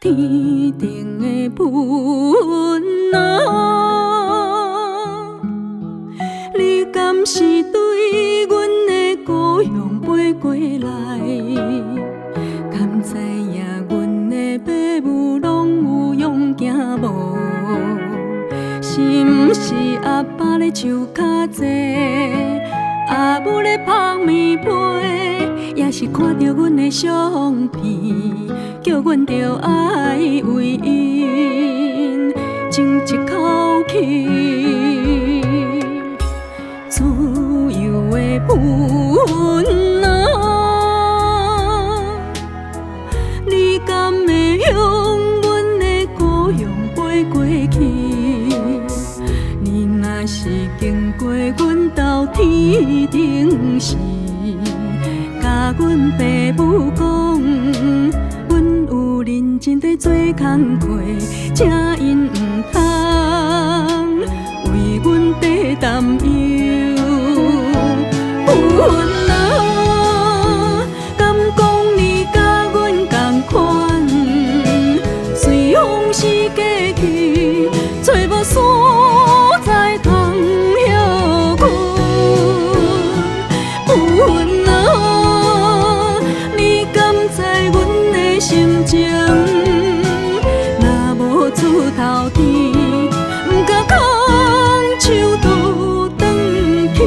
天顶的云啊，你敢是对阮的故乡飞过来？敢知影阮的父母拢有勇行无？是毋是阿爸咧唱卡济，阿母咧拍棉被，也是看着阮的相片，叫阮着爱为因争一口气。自由的云啊，你敢会向阮的故乡飞过去？你若是经过阮兜天顶时，甲阮父母讲，阮有认真在做工课，请因毋通为阮地担忧。云啊，敢讲你甲阮同款，随风势过去，找无所在通歇困。云啊，你敢知阮的心情？若无出头天，毋敢空手倒转去。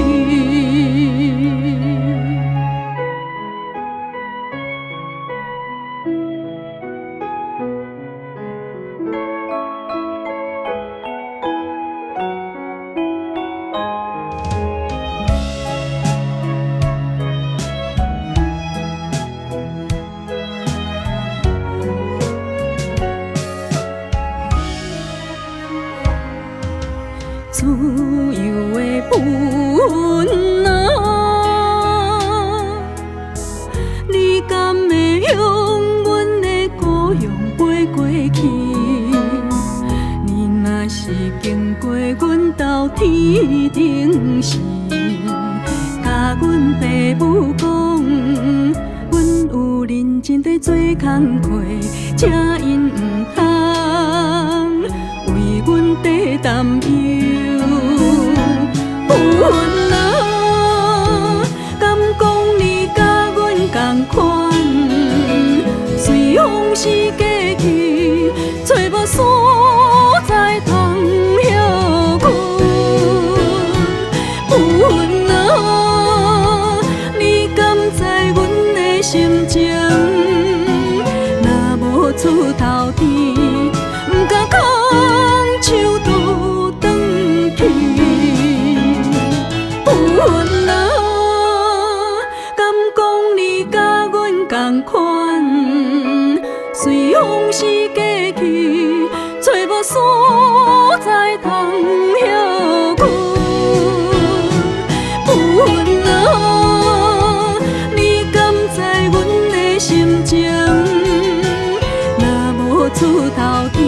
自由的云啊，你敢会向阮的故乡飞过去？你若是经过阮兜天顶时，甲阮父母讲，阮有认真在做工课，请因毋通为阮地担忧。云啊，敢讲你甲阮同款，随风势过去，找无所在通歇困。云啊，你敢知阮的心情？若无出头天，毋敢空手倒转去。云啊，敢讲你甲阮同款，随风势过去，找无所在通歇困。云啊，你敢知阮的心情？若无出头天，